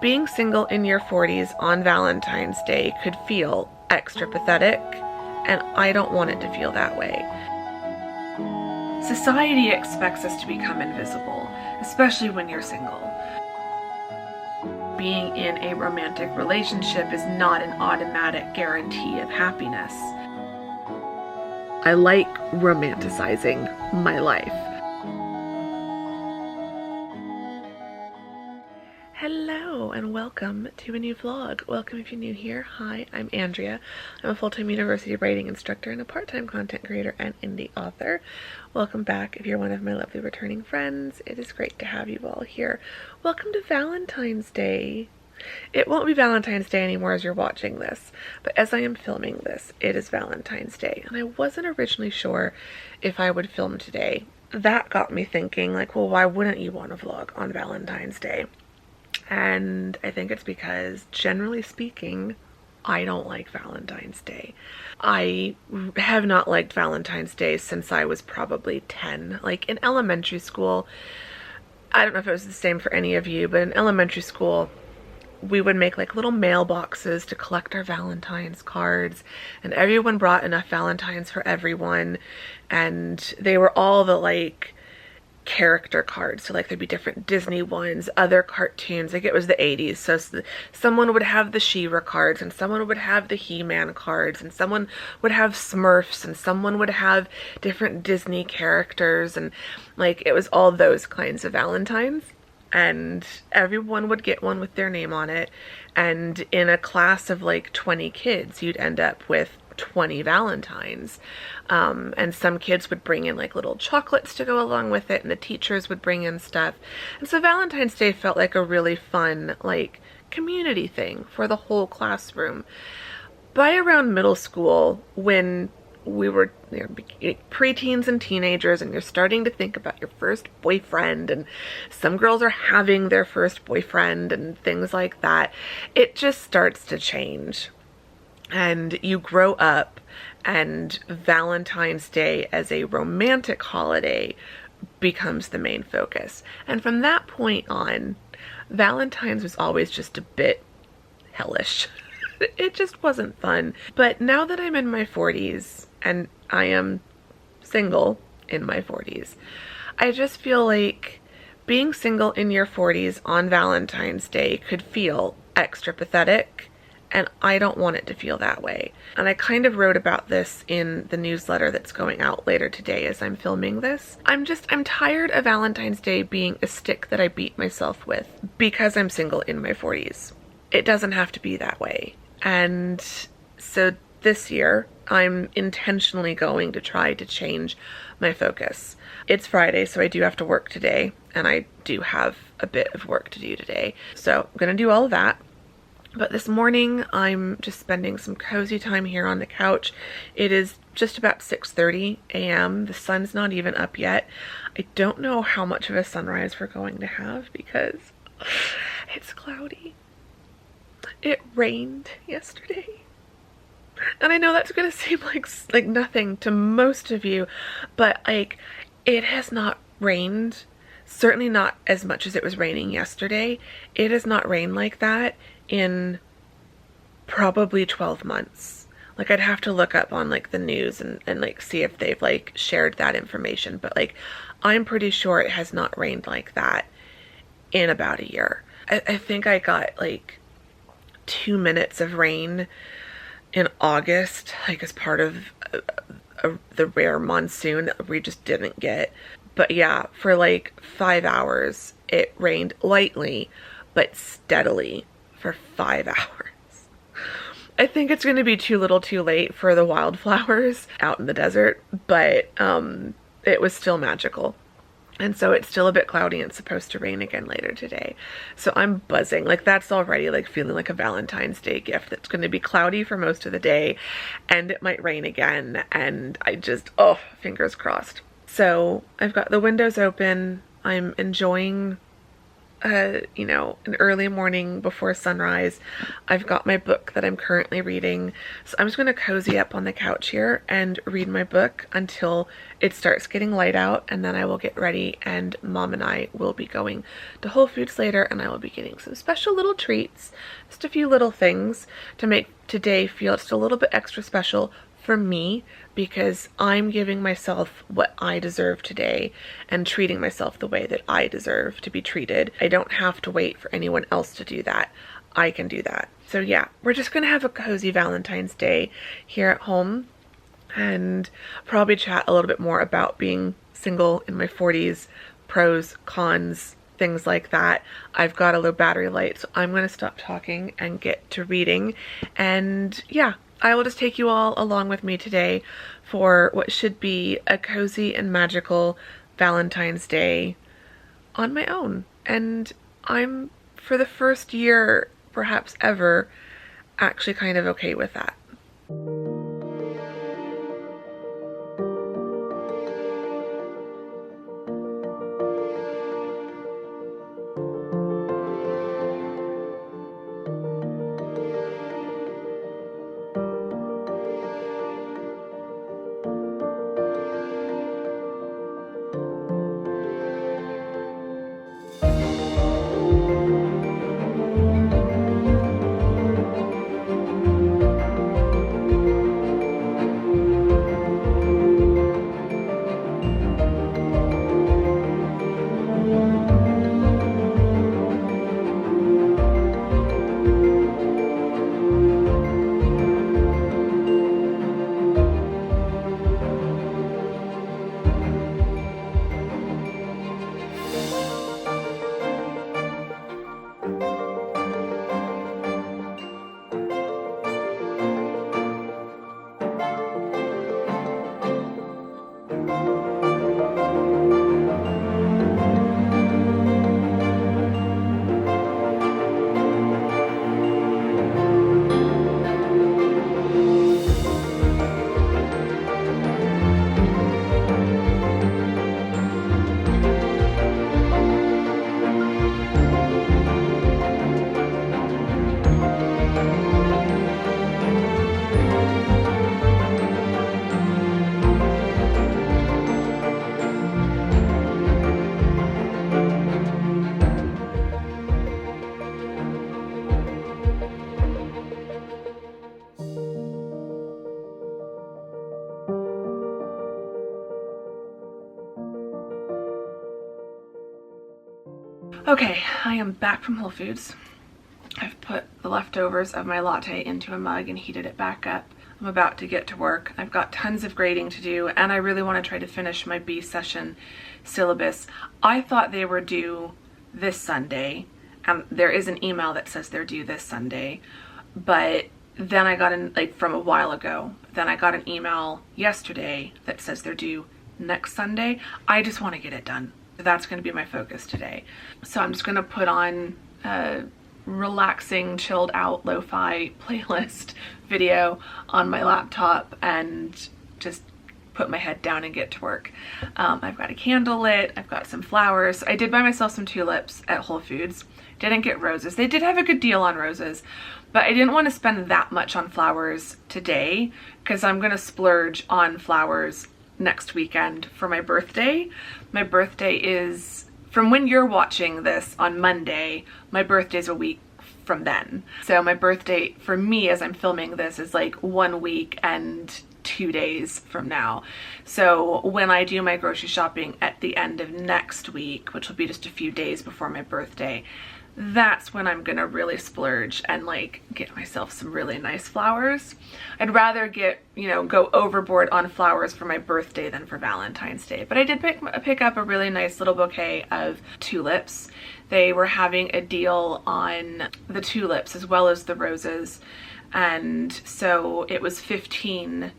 Being single in your 40s on Valentine's Day could feel extra pathetic, and I don't want it to feel that way. Society expects us to become invisible, especially when you're single. Being in a romantic relationship is not an automatic guarantee of happiness. I like romanticizing my life. Hello and welcome to a new vlog. Welcome if you're new here. Hi, I'm Andrea. I'm a full-time university writing instructor and a part-time content creator and indie author. Welcome back if you're one of my lovely returning friends. It is great to have you all here. Welcome to Valentine's Day. It won't be Valentine's Day anymore as you're watching this, but as I am filming this, it is Valentine's Day, and I wasn't originally sure if I would film today. That got me thinking, like, well, why wouldn't you want to vlog on Valentine's Day? And I think it's because, generally speaking, I don't like Valentine's Day. I have not liked Valentine's Day since I was probably 10. Like, in elementary school, I don't know if it was the same for any of you, but in elementary school, we would make like little mailboxes to collect our Valentine's cards, and everyone brought enough Valentines for everyone, and they were all the like character cards. So like there'd be different Disney ones, other cartoons, like it was the 80s, so someone would have the She-Ra cards, and someone would have the He-Man cards, and someone would have Smurfs, and someone would have different Disney characters, and like it was all those kinds of Valentines, and everyone would get one with their name on it, and in a class of like 20 kids you'd end up with 20 Valentines. And some kids would bring in like little chocolates to go along with it, and the teachers would bring in stuff. And so Valentine's Day felt like a really fun like community thing for the whole classroom. By around middle school, when we were preteens and teenagers, and you're starting to think about your first boyfriend, and some girls are having their first boyfriend and things like that, it just starts to change. And you grow up, and Valentine's Day as a romantic holiday becomes the main focus. And from that point on, Valentine's was always just a bit hellish. It just wasn't fun. But now that I'm in my 40s, and I am single in my 40s, I just feel like being single in your 40s on Valentine's Day could feel extra pathetic, and I don't want it to feel that way. And I kind of wrote about this in the newsletter that's going out later today as I'm filming this. I'm tired of Valentine's Day being a stick that I beat myself with because I'm single in my 40s. It doesn't have to be that way. And so this year, I'm intentionally going to try to change my focus. It's Friday, so I do have to work today, and I do have a bit of work to do today. So I'm gonna do all of that. But this morning, I'm just spending some cozy time here on the couch. It is just about 6:30 a.m. The sun's not even up yet. I don't know how much of a sunrise we're going to have because it's cloudy. It rained yesterday. And I know that's gonna seem like nothing to most of you, but like it has not rained, certainly not as much as it was raining yesterday. It has not rained like that in probably 12 months. Like I'd have to look up on like the news and like see if they've like shared that information, but like I'm pretty sure it has not rained like that in about a year. I think I got like 2 minutes of rain in August, like as part of the rare monsoon that we just didn't get. But yeah, for like 5 hours it rained lightly but steadily for 5 hours. I think it's going to be too little too late for the wildflowers out in the desert, but it was still magical. And so it's still a bit cloudy, and it's supposed to rain again later today. So I'm buzzing. Like that's already like feeling like a Valentine's Day gift. It's going to be cloudy for most of the day, and it might rain again. And I just, oh, fingers crossed. So I've got the windows open. I'm enjoying you know, an early morning before sunrise. I've got my book that I'm currently reading, so I'm just going to cozy up on the couch here and read my book until it starts getting light out, and then I will get ready and Mom and I will be going to Whole Foods later, and I will be getting some special little treats, just a few little things to make today feel just a little bit extra special for me, because I'm giving myself what I deserve today and treating myself the way that I deserve to be treated. I don't have to wait for anyone else to do that. I can do that. So yeah, we're just gonna have a cozy Valentine's Day here at home and probably chat a little bit more about being single in my 40s, pros, cons, things like that. I've got a low battery light, so I'm gonna stop talking and get to reading. And yeah, I will just take you all along with me today for what should be a cozy and magical Valentine's Day on my own. And I'm, for the first year, perhaps ever, actually kind of okay with that. Okay, I am back from Whole Foods. I've put the leftovers of my latte into a mug and heated it back up. I'm about to get to work. I've got tons of grading to do, and I really want to try to finish my B session syllabus. I thought they were due this Sunday, and there is an email that says they're due this Sunday, but then I got from a while ago, then I got an email yesterday that says they're due next Sunday. I just want to get it done. That's going to be my focus today. So I'm just going to put on a relaxing, chilled out, lo-fi playlist video on my laptop and just put my head down and get to work. I've got a candle lit, I've got some flowers. I did buy myself some tulips at Whole Foods. Didn't get roses. They did have a good deal on roses, but I didn't want to spend that much on flowers today because I'm going to splurge on flowers next weekend for my birthday. My birthday is, from when you're watching this on Monday, my birthday's a week from then. So my birthday for me as I'm filming this is like 1 week and 2 days from now. So when I do my grocery shopping at the end of next week, which will be just a few days before my birthday, that's when I'm gonna really splurge and like get myself some really nice flowers. I'd rather get, you know, go overboard on flowers for my birthday than for Valentine's Day. But I did pick up a really nice little bouquet of tulips. They were having a deal on the tulips as well as the roses. And so it was 15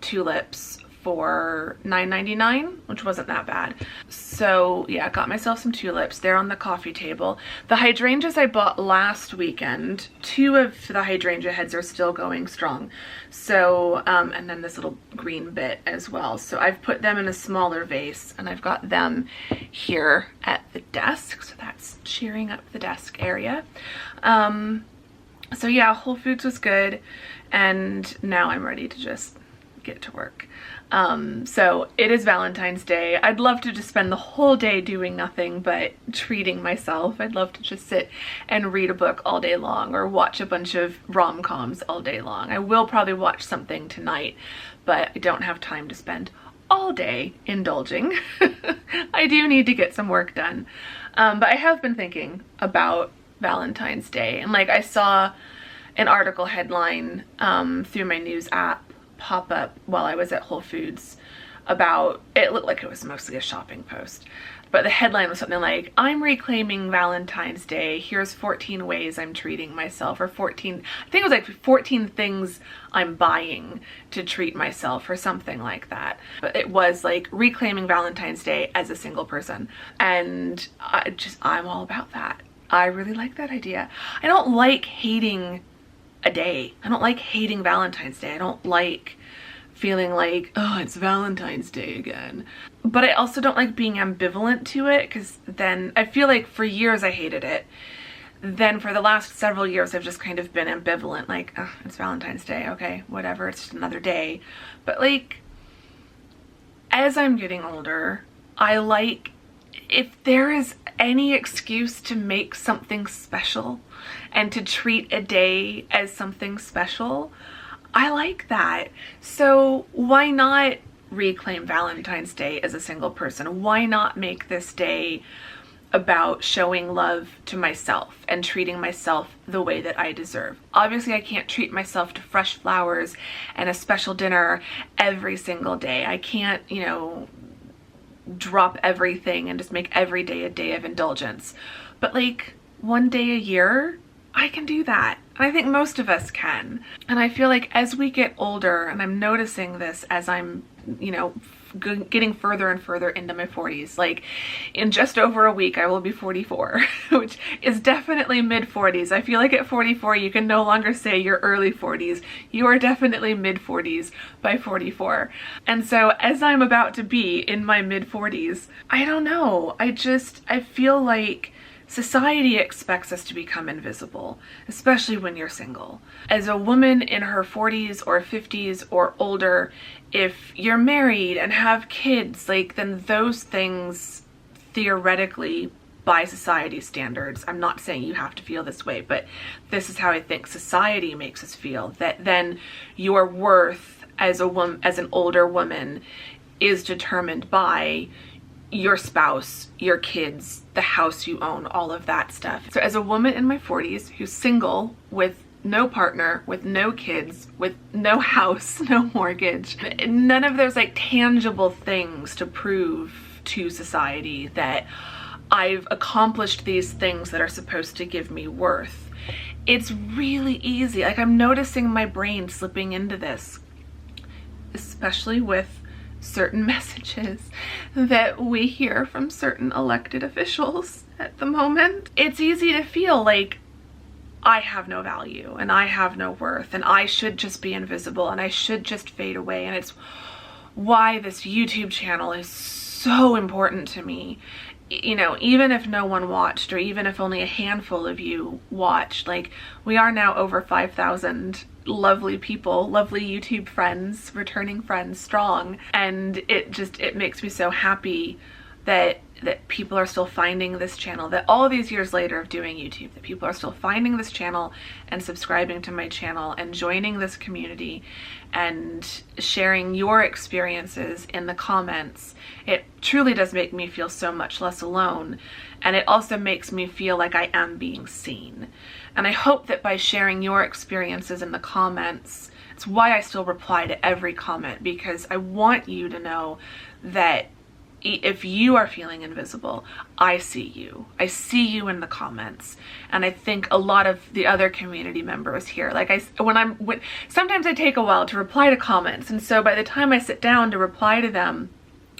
tulips for $9.99, which wasn't that bad. So yeah, got myself some tulips. They're on the coffee table. The hydrangeas I bought last weekend, 2 of the hydrangea heads are still going strong. So, and then this little green bit as well. So I've put them in a smaller vase, and I've got them here at the desk. So that's cheering up the desk area. So yeah, Whole Foods was good, and now I'm ready to just get to work. So it is Valentine's Day. I'd love to just spend the whole day doing nothing but treating myself. I'd love to just sit and read a book all day long or watch a bunch of rom-coms all day long. I will probably watch something tonight, but I don't have time to spend all day indulging. I do need to get some work done. But I have been thinking about Valentine's Day, and like I saw an article headline through my news app pop up while I was at Whole Foods about, it looked like it was mostly a shopping post, but the headline was something like, I'm reclaiming Valentine's Day, here's 14 ways I'm treating myself, or 14, I think it was like 14 things I'm buying to treat myself or something like that. But it was like reclaiming Valentine's Day as a single person, and I'm all about that. I really like that idea. I don't like hating a day. I don't like hating Valentine's Day. I don't like feeling like, oh, it's Valentine's Day again. But I also don't like being ambivalent to it, because then I feel like for years I hated it. Then for the last several years I've just kind of been ambivalent, like, oh, it's Valentine's Day, okay, whatever, it's just another day. But like, as I'm getting older, I like, if there is any excuse to make something special and to treat a day as something special, I like that. So why not reclaim Valentine's Day as a single person? Why not make this day about showing love to myself and treating myself the way that I deserve? Obviously, I can't treat myself to fresh flowers and a special dinner every single day. I can't, you know, drop everything and just make every day a day of indulgence. But like one day a year, I can do that. And I think most of us can. And I feel like as we get older, and I'm noticing this as I'm, you know, getting further and further into my 40s, like in just over a week I will be 44, which is definitely mid 40s. I feel like at 44 you can no longer say you're early 40s. You are definitely mid 40s by 44. And so as I'm about to be in my mid 40s, I don't know, I feel like society expects us to become invisible, especially when you're single. As a woman in her 40s or 50s or older, if you're married and have kids, like, then those things theoretically, by society standards, I'm not saying you have to feel this way, but this is how I think society makes us feel, that then your worth as an older woman is determined by your spouse, your kids, the house you own, all of that stuff. So as a woman in my 40s who's single with no partner, with no kids, with no house, no mortgage, none of those like tangible things to prove to society that I've accomplished these things that are supposed to give me worth, it's really easy. Like, I'm noticing my brain slipping into this, especially with certain messages that we hear from certain elected officials at the moment. It's easy to feel like I have no value and I have no worth and I should just be invisible and I should just fade away. And it's why this YouTube channel is so important to me. You know, even if no one watched, or even if only a handful of you watched, like, we are now over 5,000 lovely people, lovely YouTube friends, returning friends strong. And it makes me so happy that people are still finding this channel, that all these years later of doing YouTube, that people are still finding this channel and subscribing to my channel and joining this community and sharing your experiences in the comments. It truly does make me feel so much less alone, and it also makes me feel like I am being seen. And I hope that by sharing your experiences in the comments, it's why I still reply to every comment, because I want you to know that if you are feeling invisible, I see you. I see you in the comments. And I think a lot of the other community members here, like sometimes I take a while to reply to comments. And so by the time I sit down to reply to them,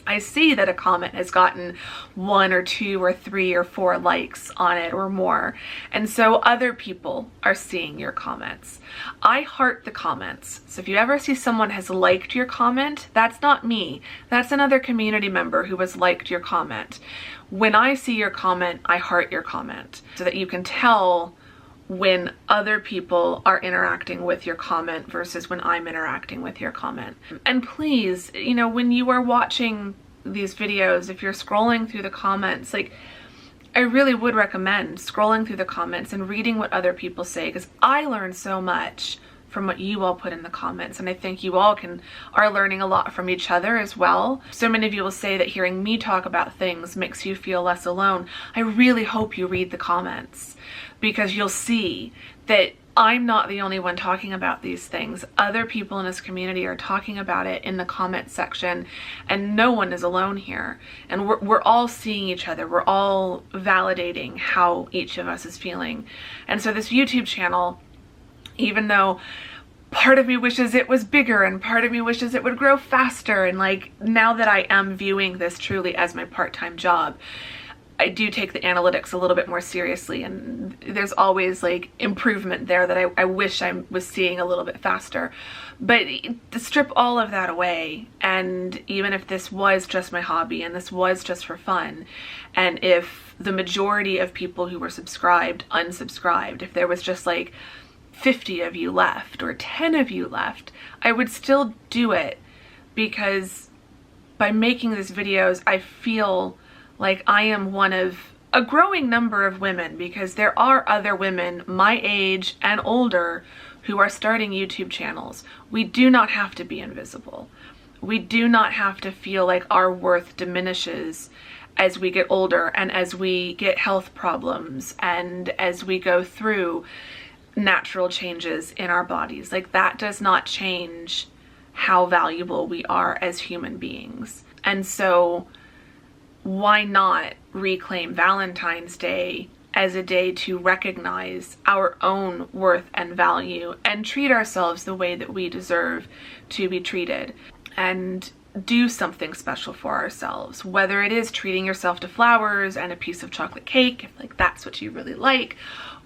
I see that a comment has gotten 1 or 2 or 3 or 4 likes on it or more. And so other people are seeing your comments. I heart the comments. So if you ever see someone has liked your comment, that's not me. That's another community member who has liked your comment. When I see your comment, I heart your comment so that you can tell when other people are interacting with your comment versus when I'm interacting with your comment. And please, you know, when you are watching these videos, if you're scrolling through the comments, like, I really would recommend scrolling through the comments and reading what other people say, because I learn so much from what you all put in the comments, and I think you all are learning a lot from each other as well. So many of you will say that hearing me talk about things makes you feel less alone. I really hope you read the comments, because you'll see that I'm not the only one talking about these things. Other people in this community are talking about it in the comment section, and no one is alone here. And we're all seeing each other. We're all validating how each of us is feeling. And so this YouTube channel, even though part of me wishes it was bigger and part of me wishes it would grow faster, and like, now that I am viewing this truly as my part-time job, I do take the analytics a little bit more seriously, and there's always like improvement there that I wish I was seeing a little bit faster. But to strip all of that away, and even if this was just my hobby and this was just for fun, and if the majority of people who were subscribed unsubscribed, if there was just like 50 of you left or 10 of you left, I would still do it, because by making these videos, I feel like I am one of a growing number of women, because there are other women my age and older who are starting YouTube channels. We do not have to be invisible. We do not have to feel like our worth diminishes as we get older and as we get health problems and as we go through natural changes in our bodies. Like, that does not change how valuable we are as human beings. And so why not reclaim Valentine's Day as a day to recognize our own worth and value and treat ourselves the way that we deserve to be treated, and do something special for ourselves, whether it is treating yourself to flowers and a piece of chocolate cake, if like that's what you really like,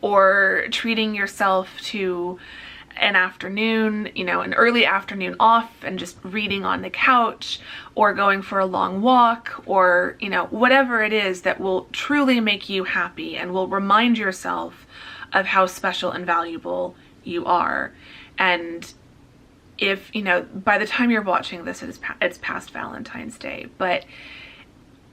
or treating yourself to an afternoon, you know, an early afternoon off and just reading on the couch, or going for a long walk, or, you know, whatever it is that will truly make you happy and will remind yourself of how special and valuable you are. And if, you know, by the time you're watching this, it's past Valentine's Day, but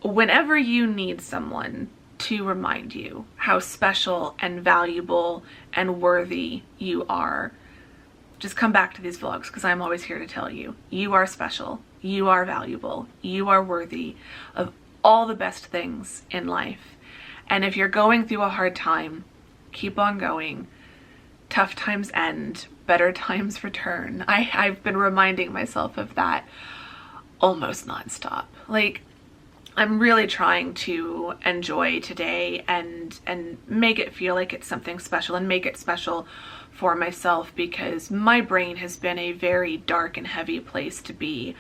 whenever you need someone to remind you how special and valuable and worthy you are, just come back to these vlogs, because I'm always here to tell you, you are special, you are valuable, you are worthy of all the best things in life. And if you're going through a hard time, keep on going. Tough times end, better times return. I've been reminding myself of that almost nonstop. Like, I'm really trying to enjoy today and make it feel like it's something special, and make it special for myself, because my brain has been a very dark and heavy place to be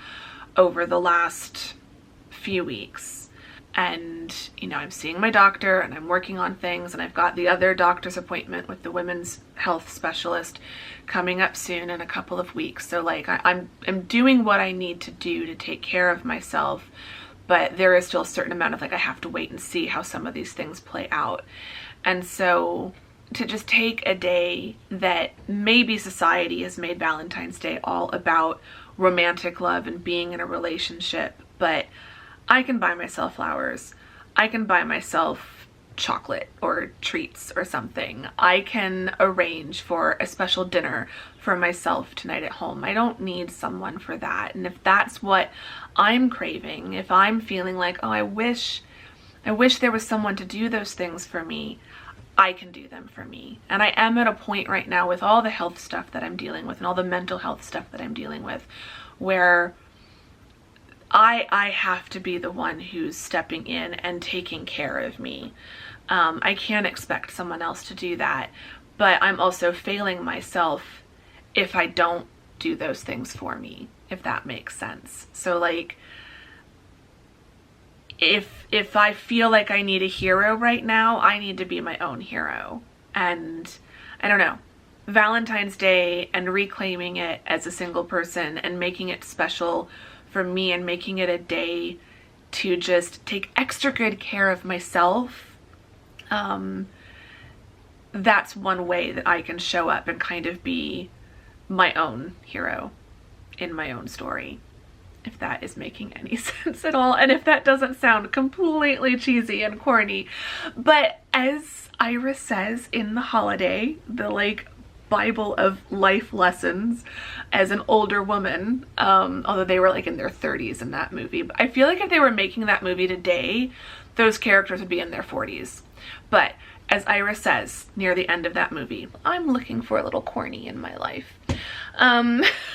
over the last few weeks. And, you know, I'm seeing my doctor and I'm working on things, and I've got the other doctor's appointment with the women's health specialist coming up soon in a couple of weeks. So like, I'm doing what I need to do to take care of myself, but there is still a certain amount of like, I have to wait and see how some of these things play out. And so to just take a day that maybe society has made Valentine's Day all about romantic love and being in a relationship, but I can buy myself flowers. I can buy myself chocolate or treats or something. I can arrange for a special dinner for myself tonight at home. I don't need someone for that. And if that's what I'm craving, if I'm feeling like, oh, I wish there was someone to do those things for me, I can do them for me. And I am at a point right now with all the health stuff that I'm dealing with and all the mental health stuff that I'm dealing with, where I have to be the one who's stepping in and taking care of me. I can't expect someone else to do that, but I'm also failing myself if I don't do those things for me, if that makes sense. So like, if I feel like I need a hero right now, I need to be my own hero. And I don't know, Valentine's Day and reclaiming it as a single person and making it special for me and making it a day to just take extra good care of myself, that's one way that I can show up and kind of be my own hero in my own story, if that is making any sense at all, and if that doesn't sound completely cheesy and corny. But as Iris says in The Holiday, the like Bible of life lessons as an older woman, although they were like in their 30s in that movie, but I feel like if they were making that movie today, those characters would be in their 40s. But as Iris says near the end of that movie, I'm looking for a little corny in my life.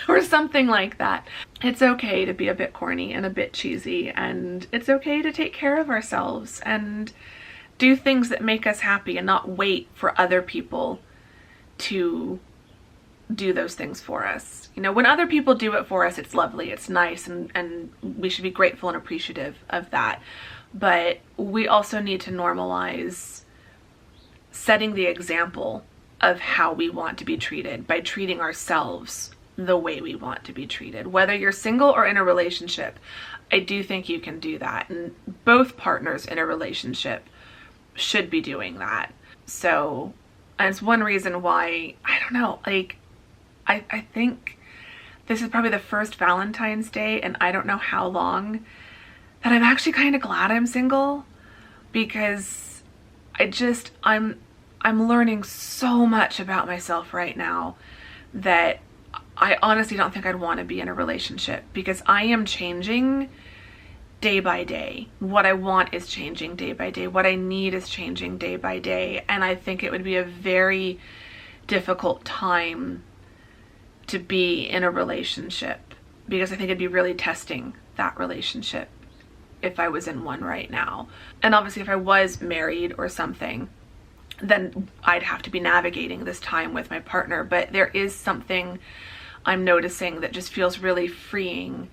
Or something like that. It's okay to be a bit corny and a bit cheesy, and it's okay to take care of ourselves and do things that make us happy and not wait for other people to do those things for us. You know, when other people do it for us, it's lovely, it's nice, and we should be grateful and appreciative of that. But we also need to normalize setting the example of how we want to be treated by treating ourselves the way we want to be treated. Whether you're single or in a relationship, I do think you can do that. And both partners in a relationship should be doing that. So, and it's one reason why, I don't know, like, I think this is probably the first Valentine's Day, and I don't know how long, that I'm actually kind of glad I'm single, because I'm learning so much about myself right now that I honestly don't think I'd want to be in a relationship, because I am changing day by day. What I want is changing day by day. What I need is changing day by day. And I think it would be a very difficult time to be in a relationship, because I think it'd be really testing that relationship if I was in one right now. And obviously if I was married or something, then I'd have to be navigating this time with my partner. But there is something I'm noticing that just feels really freeing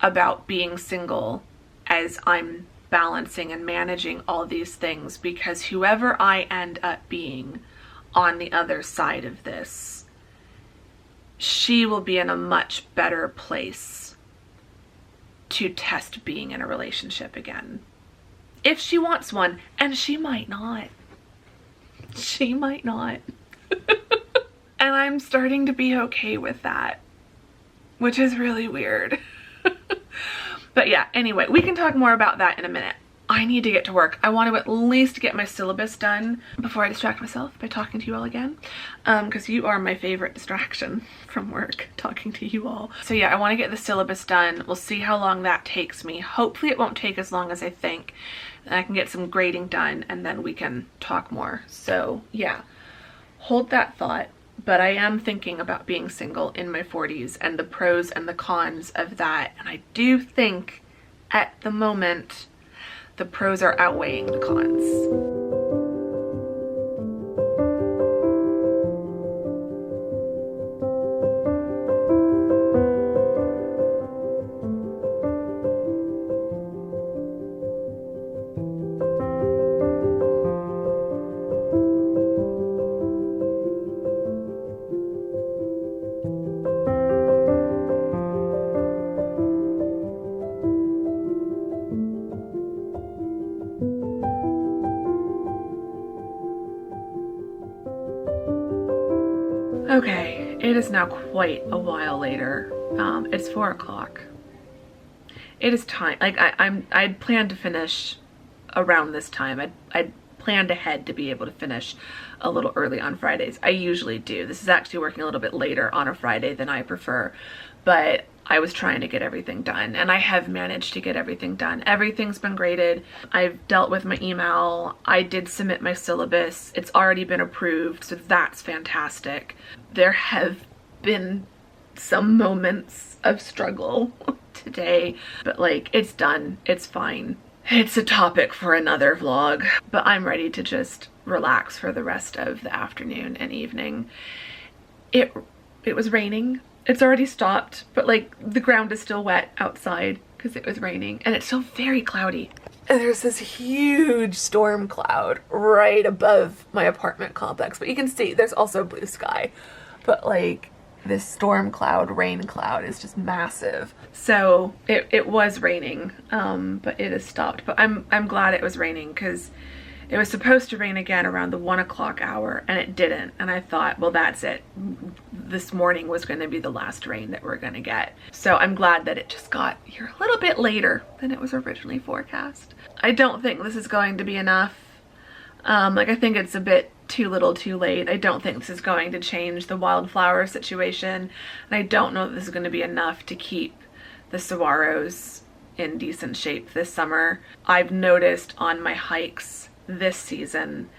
about being single as I'm balancing and managing all these things, because whoever I end up being on the other side of this, she will be in a much better place to test being in a relationship again. If she wants one, and she might not. She might not. And I'm starting to be okay with that, which is really weird. But yeah, anyway, we can talk more about that in a minute. I need to get to work. I want to at least get my syllabus done before I distract myself by talking to you all again, because you are my favorite distraction from work, talking to you all. So yeah, I want to get the syllabus done. We'll see how long that takes me. Hopefully it won't take as long as I think, and I can get some grading done, and then we can talk more. So yeah, hold that thought. But I am thinking about being single in my 40s and the pros and the cons of that. And I do think at the moment, the pros are outweighing the cons. Okay, it is now quite a while later. It's 4 o'clock. It is time. Like I'd planned to finish around this time. I'd planned ahead to be able to finish a little early on Fridays. I usually do. This is actually working a little bit later on a Friday than I prefer, but I was trying to get everything done, and I have managed to get everything done. Everything's been graded. I've dealt with my email. I did submit my syllabus. It's already been approved, so that's fantastic. There have been some moments of struggle, to today, but like, it's done. It's fine. It's a topic for another vlog, but I'm ready to just relax for the rest of the afternoon and evening. It was raining. It's already stopped, but like the ground is still wet outside because it was raining, and it's still very cloudy. And there's this huge storm cloud right above my apartment complex, but you can see there's also blue sky, but like this storm cloud, rain cloud is just massive. So it was raining, but it has stopped. But I'm glad it was raining, because it was supposed to rain again around the 1 o'clock hour, and it didn't. And I thought, well, that's it. This morning was going to be the last rain that we're going to get. So I'm glad that it just got here a little bit later than it was originally forecast. I don't think this is going to be enough. Like, I think it's a bit too little too late. I don't think this is going to change the wildflower situation. And I don't know that this is going to be enough to keep the saguaros in decent shape this summer. I've noticed on my hikes this season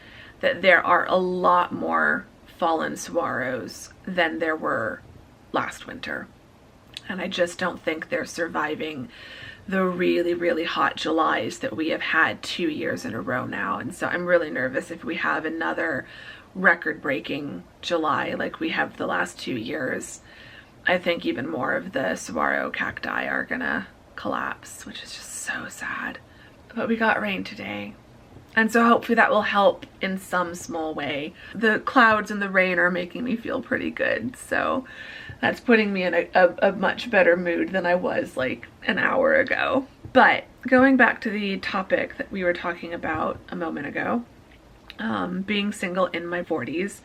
that there are a lot more fallen saguaros than there were last winter, and I just don't think they're surviving the really, really hot Julys that we have had 2 years in a row now. And so I'm really nervous if we have another record-breaking July like we have the last 2 years. I think even more of the saguaro cacti are gonna collapse, which is just so sad. But we got rain today, and so hopefully that will help in some small way. The clouds and the rain are making me feel pretty good, so that's putting me in a much better mood than I was like an hour ago. But going back to the topic that we were talking about a moment ago, being single in my 40s,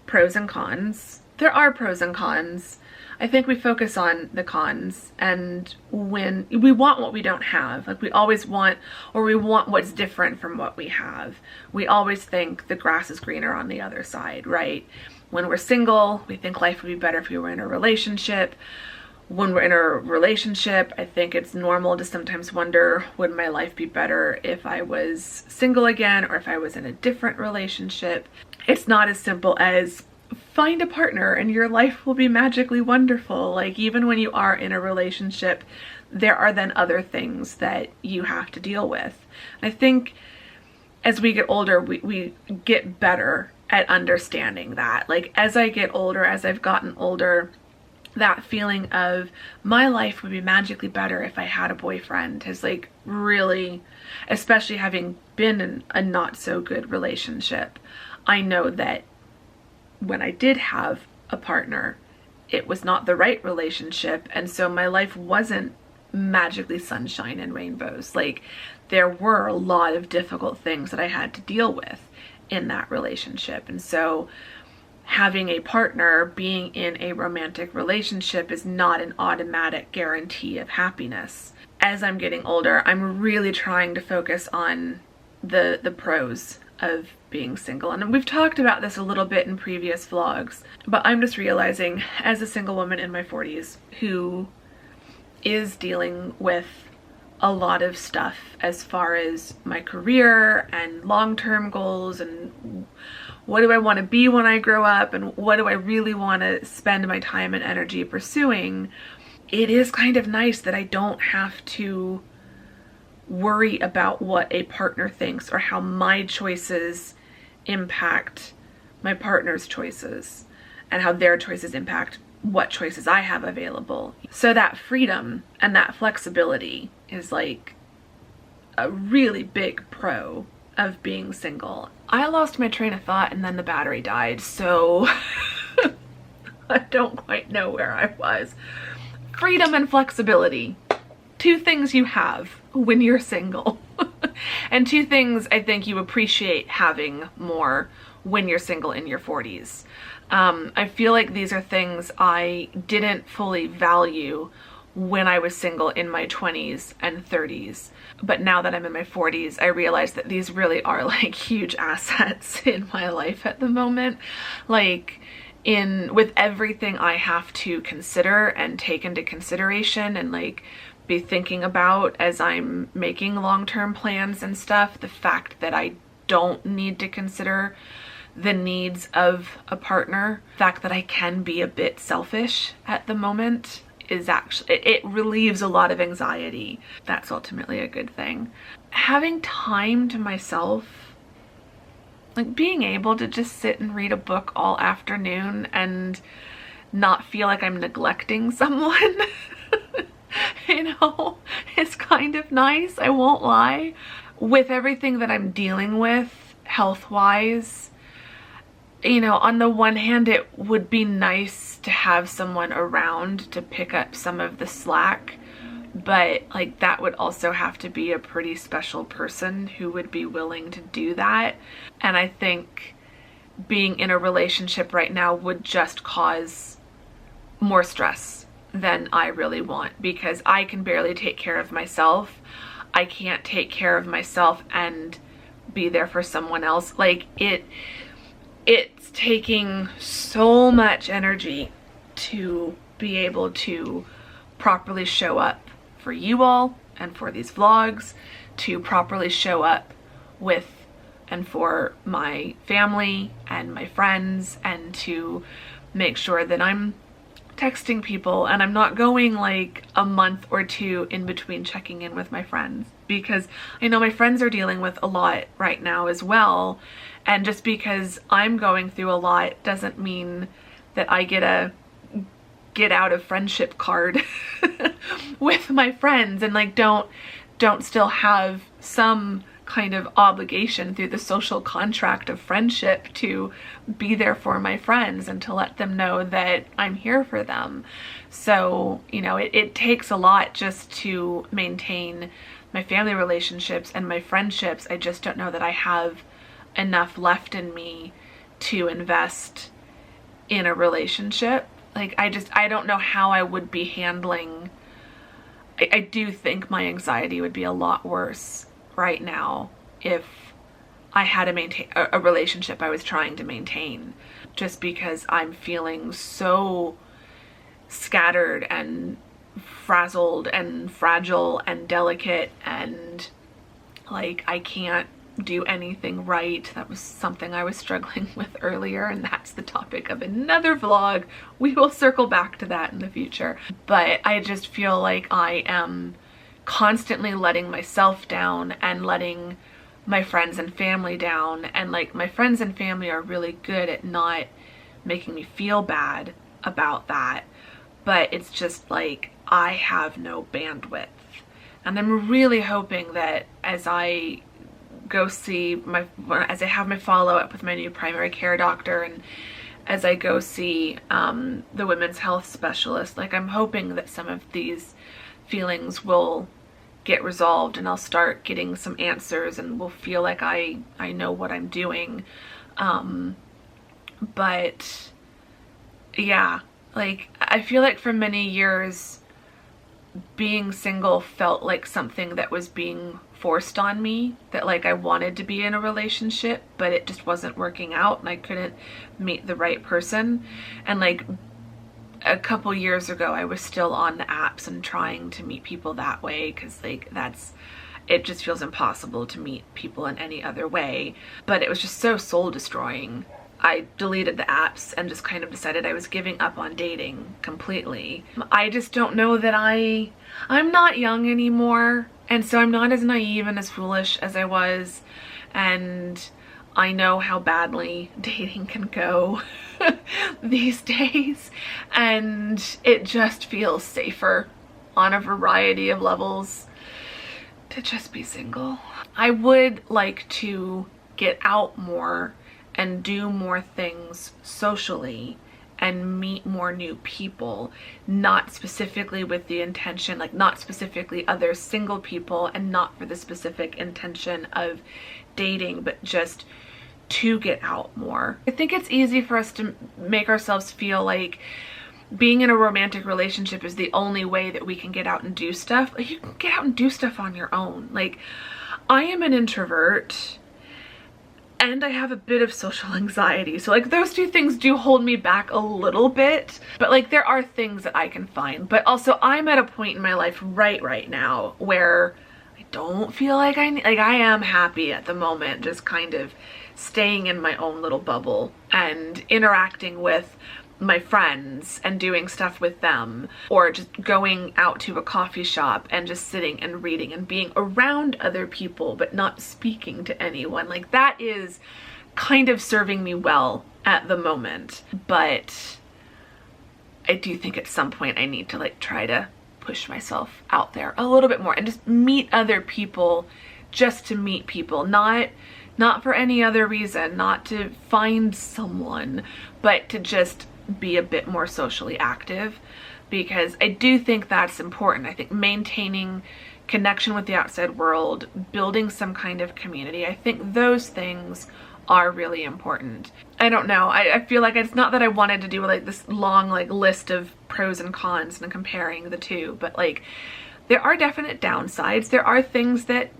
pros and cons. There are pros and cons. I think we focus on the cons, and when we want what we don't have, like we always want, or we want what's different from what we have. We always think the grass is greener on the other side, right? When we're single, we think life would be better if we were in a relationship. When we're in a relationship, I think it's normal to sometimes wonder, would my life be better if I was single again, or if I was in a different relationship? It's not as simple as find a partner and your life will be magically wonderful. Like, even when you are in a relationship, there are then other things that you have to deal with. I think as we get older, we get better at understanding that. Like, as I get older, as I've gotten older, that feeling of my life would be magically better if I had a boyfriend has like really, especially having been in a not so good relationship, I know that when I did have a partner, it was not the right relationship, and so my life wasn't magically sunshine and rainbows. Like, there were a lot of difficult things that I had to deal with in that relationship. And so having a partner, being in a romantic relationship, is not an automatic guarantee of happiness. As I'm getting older, I'm really trying to focus on the pros of being single. And we've talked about this a little bit in previous vlogs, but I'm just realizing, as a single woman in my 40s who is dealing with a lot of stuff as far as my career and long-term goals, and what do I want to be when I grow up, and what do I really want to spend my time and energy pursuing, it is kind of nice that I don't have to worry about what a partner thinks or how my choices impact my partner's choices, and how their choices impact what choices I have available. So that freedom and that flexibility is like a really big pro of being single. I lost my train of thought and then the battery died, so I don't quite know where I was. Freedom and flexibility. Two things you have when you're single. And two things I think you appreciate having more when you're single in your 40s. I feel like these are things I didn't fully value when I was single in my 20s and 30s. But now that I'm in my 40s, I realize that these really are like huge assets in my life at the moment. Like, with everything I have to consider and take into consideration and like be thinking about as I'm making long-term plans and stuff, the fact that I don't need to consider the needs of a partner, the fact that I can be a bit selfish at the moment is actually, it relieves a lot of anxiety. That's ultimately a good thing. Having time to myself, like being able to just sit and read a book all afternoon and not feel like I'm neglecting someone, you know, it's kind of nice, I won't lie. With everything that I'm dealing with health-wise, you know, on the one hand, it would be nice to have someone around to pick up some of the slack, but like that would also have to be a pretty special person who would be willing to do that. And I think being in a relationship right now would just cause more stress than I really want, because I can barely take care of myself. I can't take care of myself and be there for someone else. Like it's taking so much energy to be able to properly show up for you all and for these vlogs, to properly show up with and for my family and my friends, and to make sure that I'm texting people and I'm not going like a month or two in between checking in with my friends, because I know my friends are dealing with a lot right now as well. And just because I'm going through a lot doesn't mean that I get a get out of friendship card with my friends, and like don't still have some kind of obligation through the social contract of friendship to be there for my friends and to let them know that I'm here for them. So, you know, it takes a lot just to maintain my family relationships and my friendships. I just don't know that I have enough left in me to invest in a relationship. Like I don't know how I would be handling. I do think my anxiety would be a lot worse right now if I had to maintain a relationship I was trying to maintain, just because I'm feeling so scattered and frazzled and fragile and delicate, and like I can't do anything right. That was something I was struggling with earlier, and that's the topic of another vlog. We will circle back to that in the future. But I just feel like I am constantly letting myself down and letting my friends and family down, and like my friends and family are really good at not making me feel bad about that, but it's just like I have no bandwidth. And I'm really hoping that as I go see as I have my follow-up with my new primary care doctor, and as I go see the women's health specialist, like I'm hoping that some of these feelings will get resolved and I'll start getting some answers and will feel like I know what I'm doing. But yeah, like I feel like for many years being single felt like something that was being forced on me, that like I wanted to be in a relationship but it just wasn't working out and I couldn't meet the right person. And like a couple years ago I was still on the apps and trying to meet people that way, because like it just feels impossible to meet people in any other way. But it was just so soul destroying. I deleted the apps and just kind of decided I was giving up on dating completely. I just don't know that I'm not young anymore, and so I'm not as naive and as foolish as I was, and I know how badly dating can go these days, and it just feels safer on a variety of levels to just be single. I would like to get out more and do more things socially and meet more new people, not specifically with the intention, like not specifically other single people and not for the specific intention of dating, but just to get out more. I think it's easy for us to make ourselves feel like being in a romantic relationship is the only way that we can get out and do stuff. Like, you can get out and do stuff on your own. Like, I am an introvert and I have a bit of social anxiety, so like those two things do hold me back a little bit, but like there are things that I can find. But also I'm at a point in my life right now where I don't feel like I am happy at the moment, just kind of staying in my own little bubble and interacting with my friends and doing stuff with them, or just going out to a coffee shop and just sitting and reading and being around other people but not speaking to anyone. Like, that is kind of serving me well at the moment, but I do think at some point I need to like try to push myself out there a little bit more and just meet other people, just to meet people, not for any other reason, not to find someone, but to just be a bit more socially active, because I do think that's important. I think maintaining connection with the outside world, building some kind of community, I think those things are really important. I don't know, I feel like it's not that I wanted to do like this long like list of pros and cons and comparing the two, but like there are definite downsides. There are things that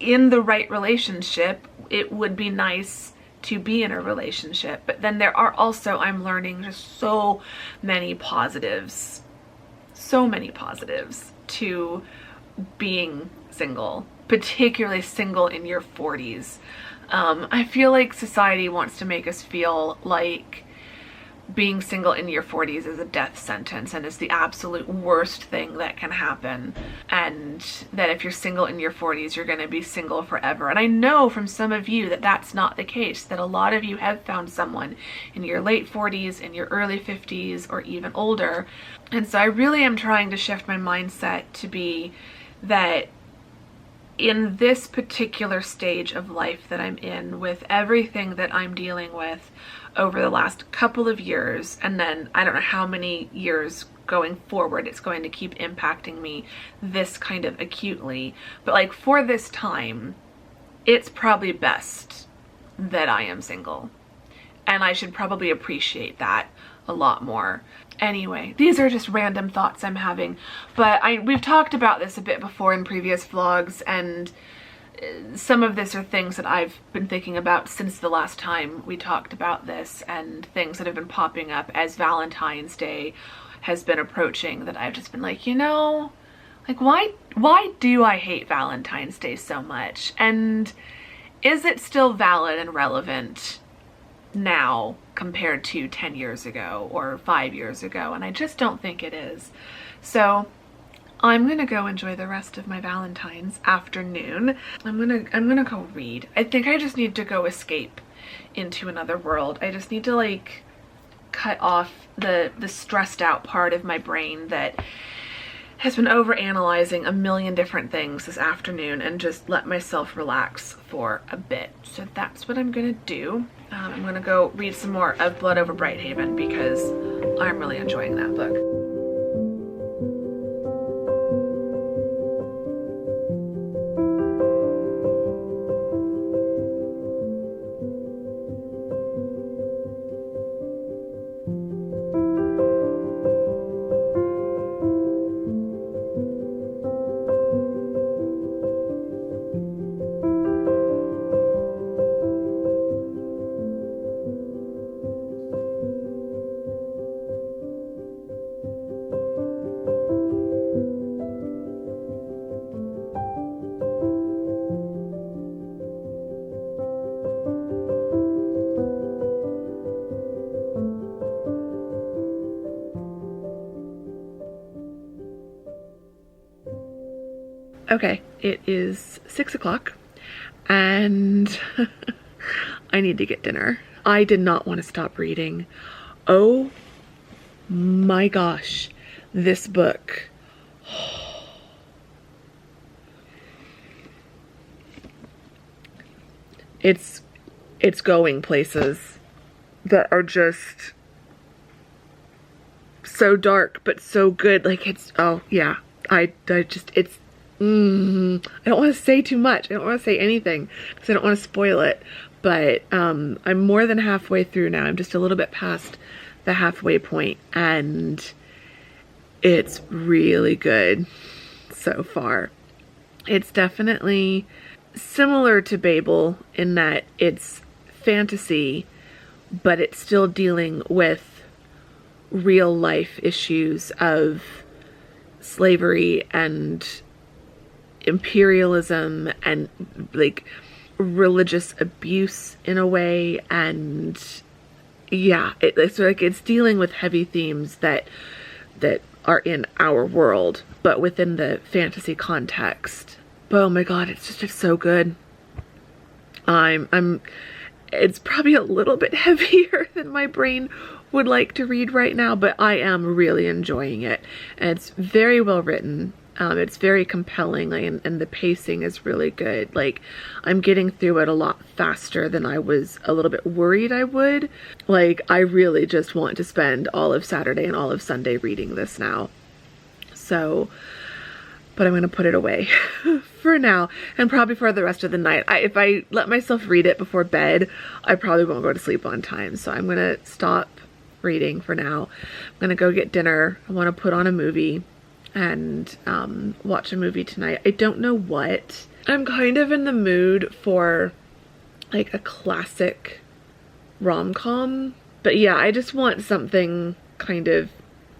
in the right relationship it would be nice to be in a relationship, but then there are also, I'm learning just so many positives to being single, particularly single in your 40s. I feel like society wants to make us feel like being single in your 40s is a death sentence and is the absolute worst thing that can happen, and that if you're single in your 40s you're going to be single forever. And I know from some of you that that's not the case, that a lot of you have found someone in your late 40s, in your early 50s, or even older. And so I really am trying to shift my mindset to be that in this particular stage of life that I'm in, with everything that I'm dealing with over the last couple of years, and then I don't know how many years going forward it's going to keep impacting me this kind of acutely, but like for this time, it's probably best that I am single, and I should probably appreciate that a lot more. Anyway, these are just random thoughts I'm having, but we've talked about this a bit before in previous vlogs, and some of this are things that I've been thinking about since the last time we talked about this, and things that have been popping up as Valentine's Day has been approaching, that I've just been like, you know, like why do I hate Valentine's Day so much? And is it still valid and relevant now compared to 10 years ago or 5 years ago? And I just don't think it is. So I'm gonna go enjoy the rest of my Valentine's afternoon. I'm gonna go read. I think I just need to go escape into another world. I just need to like cut off the stressed out part of my brain that has been over analyzing a million different things this afternoon, and just let myself relax for a bit. So that's what I'm gonna do. I'm gonna go read some more of Blood Over Brighthaven because I'm really enjoying that book. Okay, it is 6 o'clock and I need to get dinner. I did not want to stop reading. Oh my gosh, this book. It's going places that are just so dark but so good. Like it's, oh yeah, I just, it's, I don't want to say too much. I don't want to say anything because I don't want to spoil it, but I'm more than halfway through now. I'm just a little bit past the halfway point, and it's really good so far. It's definitely similar to Babel in that it's fantasy, but it's still dealing with real life issues of slavery and imperialism and like religious abuse in a way, and yeah, it's like it's dealing with heavy themes that are in our world, but within the fantasy context. But oh my god, it's so good. It's probably a little bit heavier than my brain would like to read right now, but I am really enjoying it. And it's very well written. It's very compelling, and the pacing is really good. Like, I'm getting through it a lot faster than I was a little bit worried I would. Like, I really just want to spend all of Saturday and all of Sunday reading this now. So, but I'm going to put it away for now, and probably for the rest of the night. If I let myself read it before bed, I probably won't go to sleep on time. So I'm going to stop reading for now. I'm going to go get dinner. I want to put on a movie and watch a movie tonight. I don't know what. I'm kind of in the mood for like a classic rom-com. But yeah, I just want something kind of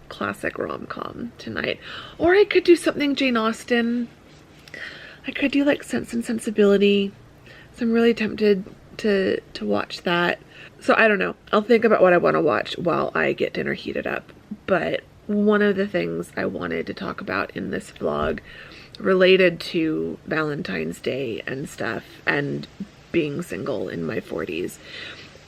classic rom-com tonight. Or I could do something Jane Austen. I could do like Sense and Sensibility. So I'm really tempted to watch that. So I don't know. I'll think about what I want to watch while I get dinner heated up. But one of the things I wanted to talk about in this vlog related to Valentine's Day and stuff, and being single in my 40s,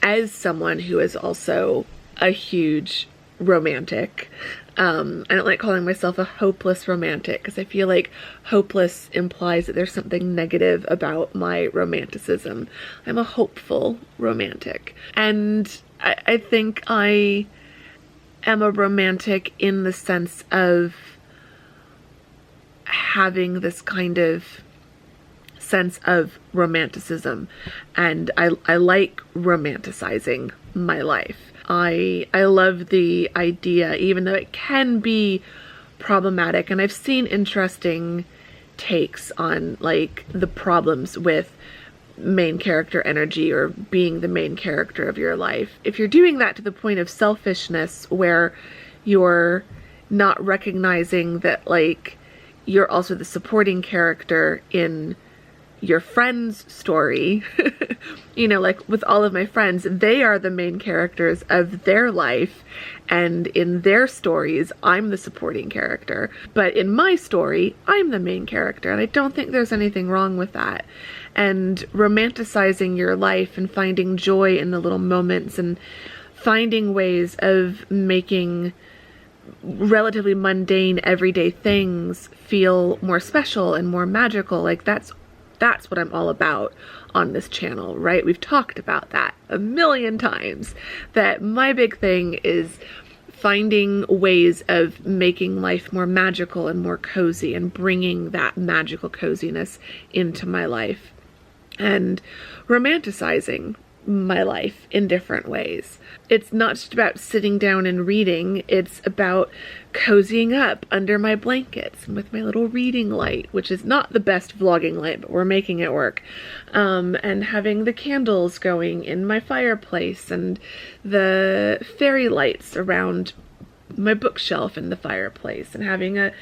as someone who is also a huge romantic. I don't like calling myself a hopeless romantic, because I feel like hopeless implies that there's something negative about my romanticism. I'm a hopeful romantic. And I think I am a romantic in the sense of having this kind of sense of romanticism, and I like romanticizing my life. I love the idea, even though it can be problematic, and I've seen interesting takes on like the problems with main character energy or being the main character of your life. If you're doing that to the point of selfishness, where you're not recognizing that like you're also the supporting character in your friend's story, you know, like with all of my friends, they are the main characters of their life, and in their stories, I'm the supporting character. But in my story, I'm the main character, and I don't think there's anything wrong with that. And romanticizing your life and finding joy in the little moments and finding ways of making relatively mundane everyday things feel more special and more magical, like that's what I'm all about on this channel, right? We've talked about that a million times, that my big thing is finding ways of making life more magical and more cozy, and bringing that magical coziness into my life and romanticizing my life in different ways. It's not just about sitting down and reading, it's about cozying up under my blankets and with my little reading light, which is not the best vlogging light, but we're making it work, and having the candles going in my fireplace and the fairy lights around my bookshelf in the fireplace, and having a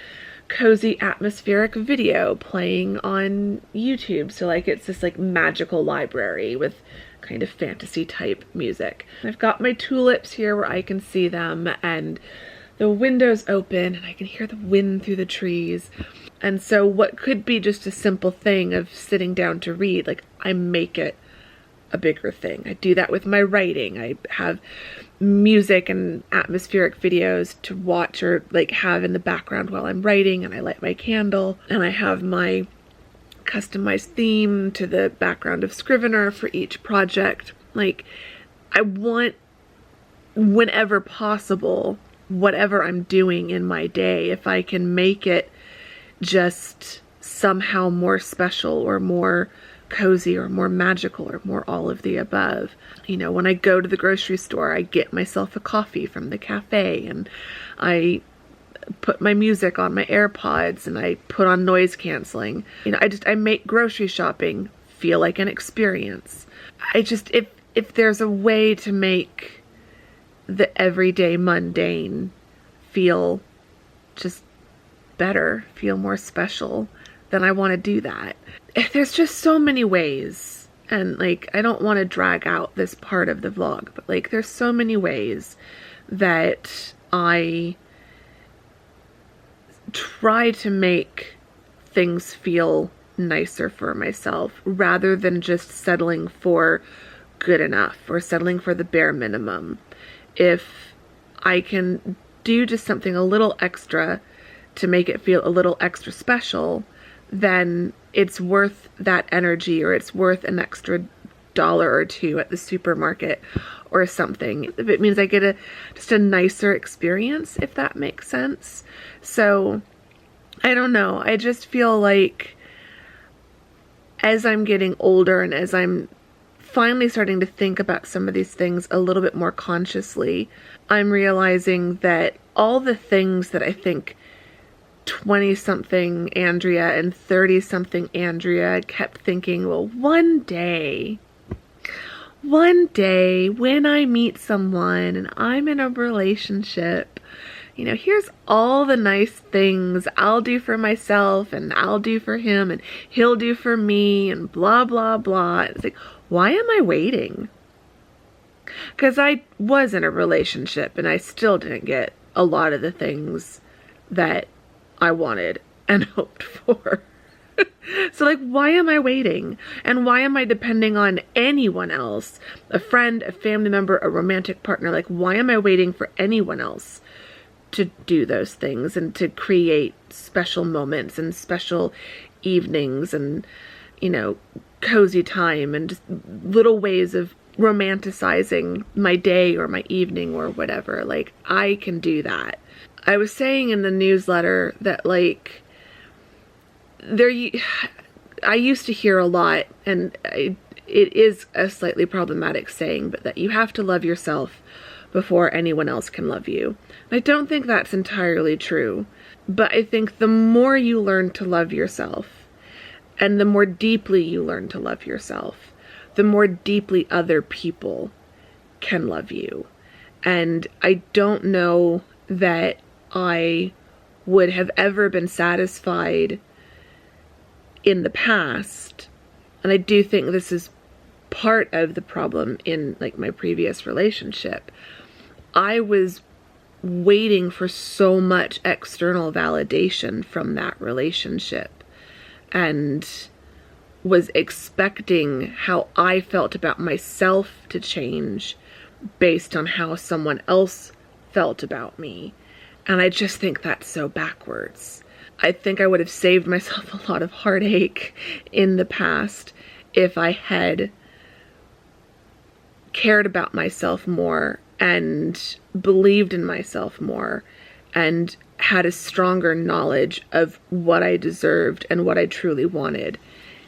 cozy atmospheric video playing on YouTube. So like it's this like magical library with kind of fantasy type music. I've got my tulips here where I can see them, and the window's open and I can hear the wind through the trees. And so what could be just a simple thing of sitting down to read, like I make it a bigger thing. I do that with my writing. I have music and atmospheric videos to watch or like have in the background while I'm writing, and I light my candle, and I have my customized theme to the background of Scrivener for each project. Like, I want, whenever possible, whatever I'm doing in my day, if I can make it just somehow more special or more cozy or more magical or more all of the above. You know, when I go to the grocery store, I get myself a coffee from the cafe, and I put my music on my AirPods, and I put on noise canceling. You know, I make grocery shopping feel like an experience. If there's a way to make the everyday mundane feel just better, feel more special, then I want to do that. There's just so many ways And like, I don't want to drag out this part of the vlog, but like, there's so many ways that I try to make things feel nicer for myself rather than just settling for good enough or settling for the bare minimum. If I can do just something a little extra to make it feel a little extra special, then it's worth that energy, or it's worth an extra dollar or two at the supermarket or something. If it means I get just a nicer experience, if that makes sense. So I don't know. I just feel like as I'm getting older and as I'm finally starting to think about some of these things a little bit more consciously, I'm realizing that all the things that I think 20-something Andrea and 30-something Andrea kept thinking, well, one day when I meet someone and I'm in a relationship, you know, here's all the nice things I'll do for myself and I'll do for him and he'll do for me and blah, blah, blah. It's like, why am I waiting? Because I was in a relationship and I still didn't get a lot of the things that I wanted and hoped for. So like, why am I waiting? And why am I depending on anyone else? A friend, a family member, a romantic partner? Like, why am I waiting for anyone else to do those things and to create special moments and special evenings and, you know, cozy time and just little ways of romanticizing my day or my evening or whatever? Like, I can do that. I was saying in the newsletter that, like, I used to hear a lot, and it is a slightly problematic saying, but that you have to love yourself before anyone else can love you. I don't think that's entirely true, but I think the more you learn to love yourself, and the more deeply you learn to love yourself, the more deeply other people can love you. And I don't know that I would have ever been satisfied in the past, and I do think this is part of the problem in like my previous relationship. I was waiting for so much external validation from that relationship and was expecting how I felt about myself to change based on how someone else felt about me. And I just think that's so backwards. I think I would have saved myself a lot of heartache in the past if I had cared about myself more and believed in myself more and had a stronger knowledge of what I deserved and what I truly wanted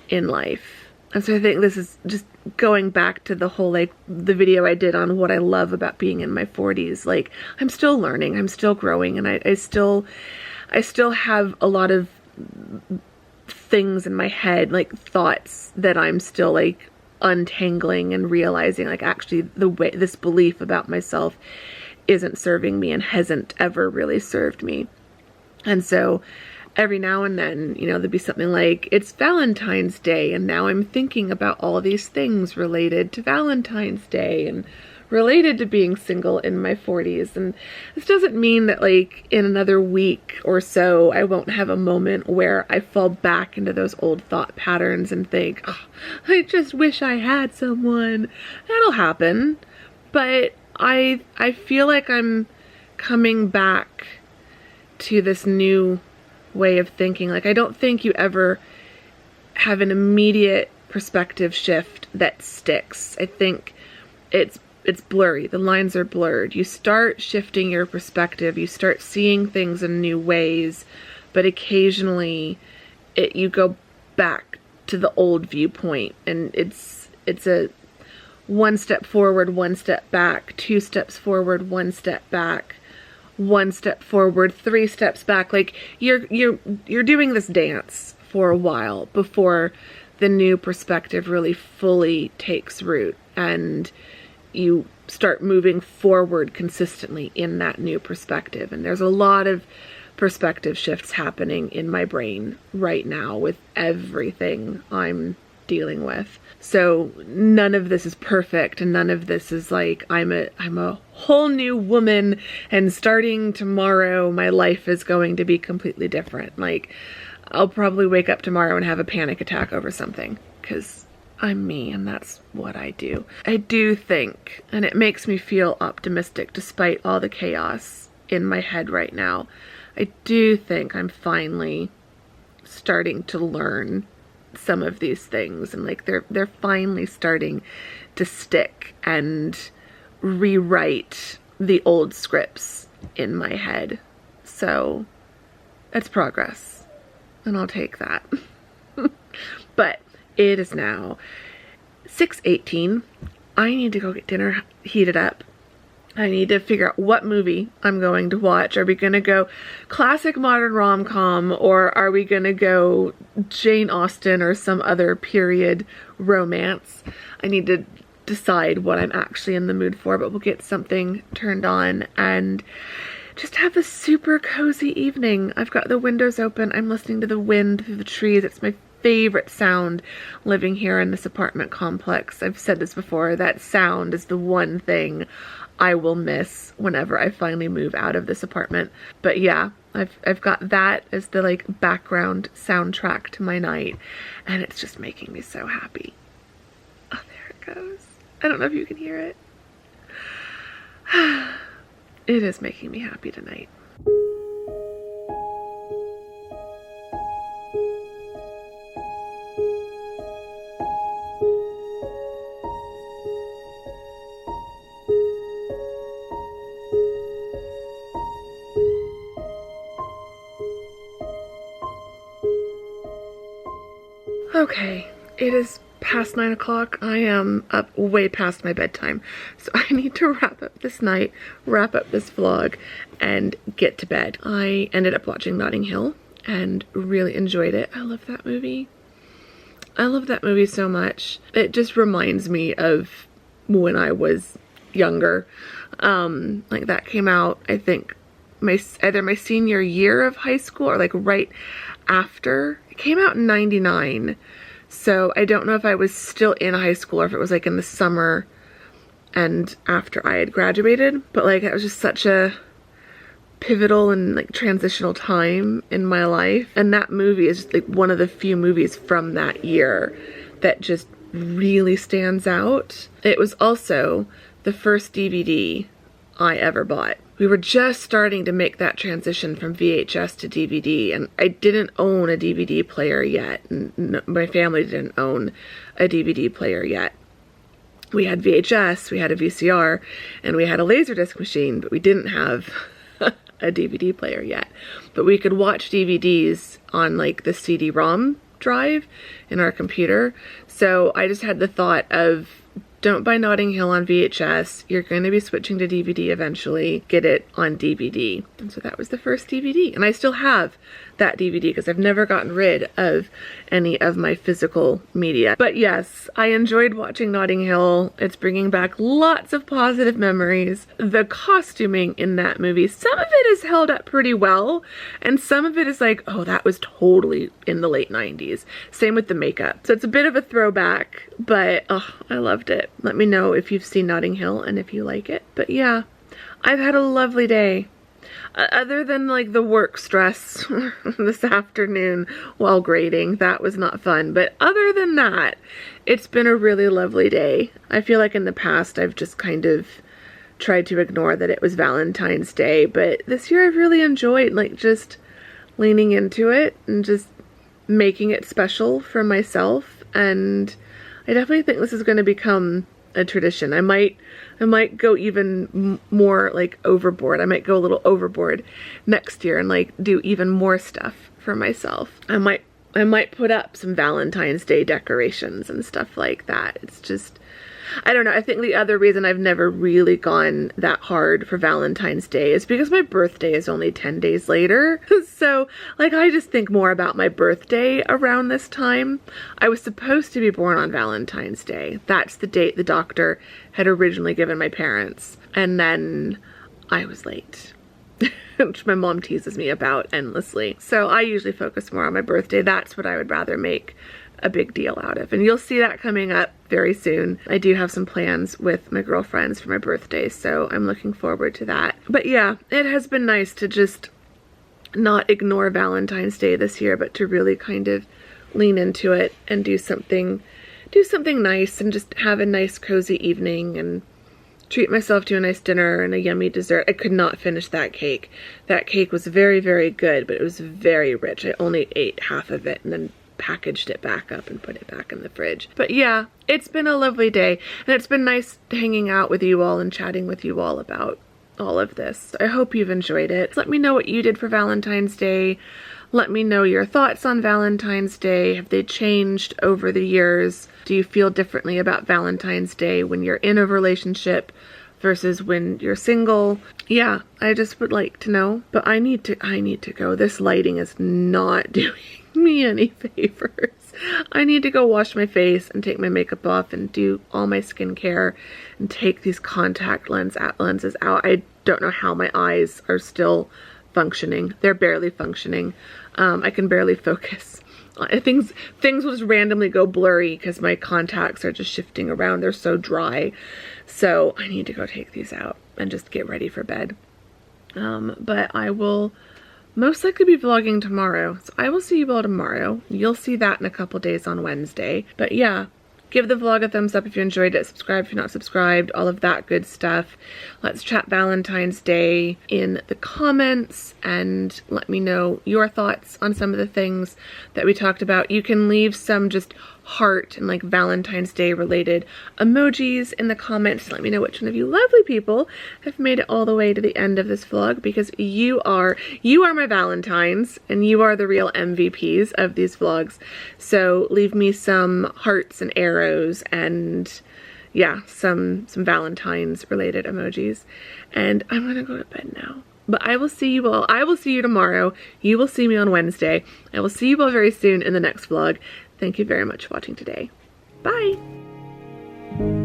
in life. And so I think this is just going back to the whole, like, the video I did on what I love about being in my 40s. Like, I'm still learning, I'm still growing, and I still have a lot of things in my head, like thoughts that I'm still like untangling and realizing, like, actually the way this belief about myself isn't serving me and hasn't ever really served me. And so every now and then, you know, there'd be something like, it's Valentine's Day, and now I'm thinking about all these things related to Valentine's Day and related to being single in my 40s. And this doesn't mean that, like, in another week or so I won't have a moment where I fall back into those old thought patterns and think, oh, I just wish I had someone. That'll happen. But I feel like I'm coming back to this new way of thinking. Like, I don't think you ever have an immediate perspective shift that sticks. I think it's blurry. The lines are blurred. You start shifting your perspective. You start seeing things in new ways, but occasionally you go back to the old viewpoint, and it's a one step forward, one step back, 2 steps forward, 1 step back, 1 step forward, 3 steps back. Like, you're doing this dance for a while before the new perspective really fully takes root and you start moving forward consistently in that new perspective. And there's a lot of perspective shifts happening in my brain right now with everything I'm dealing with. So none of this is perfect, and none of this is like I'm a whole new woman and starting tomorrow my life is going to be completely different. Like, I'll probably wake up tomorrow and have a panic attack over something, because I'm me and that's what I do. I do think, and it makes me feel optimistic despite all the chaos in my head right now, I do think I'm finally starting to learn some of these things, and like they're finally starting to stick and rewrite the old scripts in my head. So it's progress, and I'll take that. But it is now 6:18. I need to go get dinner heated up. I need to figure out what movie I'm going to watch. Are we going to go classic modern rom-com, or are we going to go Jane Austen or some other period romance? I need to decide what I'm actually in the mood for, but we'll get something turned on and just have a super cozy evening. I've got the windows open. I'm listening to the wind through the trees. It's my favorite sound living here in this apartment complex. I've said this before, that sound is the one thing I will miss whenever I finally move out of this apartment. But yeah, I've got that as the like background soundtrack to my night, and it's just making me so happy. Oh, there it goes. I don't know if you can hear it. It is making me happy tonight. Okay, it is past 9 o'clock. I am up way past my bedtime, so I need to wrap up this night, wrap up this vlog, and get to bed. I ended up watching Notting Hill and really enjoyed it. I love that movie. I love that movie so much. It just reminds me of when I was younger. Like, that came out, I think, either my senior year of high school or like right after. It came out in 99, so I don't know if I was still in high school or if it was like in the summer and after I had graduated, but like it was just such a pivotal and like transitional time in my life, and that movie is just like one of the few movies from that year that just really stands out. It was also the first DVD I ever bought. We were just starting to make that transition from VHS to DVD, and I didn't own a DVD player yet, and my family didn't own a DVD player yet. We had VHS, we had a VCR, and we had a Laserdisc machine, but we didn't have a DVD player yet. But we could watch DVDs on like the CD-ROM drive in our computer. So I just had the thought of, don't buy Notting Hill on VHS. You're going to be switching to DVD eventually. Get it on DVD. And so that was the first DVD. And I still have that DVD because I've never gotten rid of any of my physical media. But yes, I enjoyed watching Notting Hill. It's bringing back lots of positive memories. The costuming in that movie, some of it is held up pretty well, and some of it is like, oh, that was totally in the late 90s. Same with the makeup. So it's a bit of a throwback, but oh, I loved it. Let me know if you've seen Notting Hill and if you like it. But yeah, I've had a lovely day. Other than like the work stress this afternoon while grading, that was not fun. But other than that, it's been a really lovely day. I feel like in the past I've just kind of tried to ignore that it was Valentine's Day, but this year I've really enjoyed like just leaning into it and just making it special for myself. And I definitely think this is going to become a tradition. I might go even more like overboard. I might go a little overboard next year and like do even more stuff for myself. I might put up some Valentine's Day decorations and stuff like that. It's just, I don't know. I think the other reason I've never really gone that hard for Valentine's Day is because my birthday is only 10 days later. So like I just think more about my birthday around this time. I was supposed to be born on Valentine's Day. That's the date the doctor had originally given my parents. And then I was late, which my mom teases me about endlessly. So I usually focus more on my birthday. That's what I would rather make a big deal out of. And you'll see that coming up very soon. I do have some plans with my girlfriends for my birthday, so I'm looking forward to that. But yeah, it has been nice to just not ignore Valentine's Day this year, but to really kind of lean into it and do something nice and just have a nice cozy evening and treat myself to a nice dinner and a yummy dessert. I could not finish that cake. That cake was very, very good, but it was very rich. I only ate half of it and then packaged it back up and put it back in the fridge. But yeah, it's been a lovely day, and it's been nice hanging out with you all and chatting with you all about all of this. I hope you've enjoyed it. Let me know what you did for Valentine's Day. Let me know your thoughts on Valentine's Day. Have they changed over the years? Do you feel differently about Valentine's Day when you're in a relationship versus when you're single? Yeah, I just would like to know. But I need to go. This lighting is not doing me any favors. I need to go wash my face and take my makeup off and do all my skincare and take these contact lenses out. I don't know how my eyes are still functioning. They're barely functioning. I can barely focus. Things will just randomly go blurry because my contacts are just shifting around. They're so dry. So I need to go take these out and just get ready for bed. But I will most likely be vlogging tomorrow. So I will see you all tomorrow. You'll see that in a couple days on Wednesday. But yeah, give the vlog a thumbs up if you enjoyed it. Subscribe if you're not subscribed. All of that good stuff. Let's chat Valentine's Day in the comments and let me know your thoughts on some of the things that we talked about. You can leave some just heart and like Valentine's Day related emojis in the comments. Let me know which one of you lovely people have made it all the way to the end of this vlog, because you are my Valentines and you are the real MVPs of these vlogs. So leave me some hearts and arrows and yeah, some Valentine's related emojis. And I'm gonna go to bed now. But I will see you all. I will see you tomorrow. You will see me on Wednesday. I will see you all very soon in the next vlog. Thank you very much for watching today. Bye!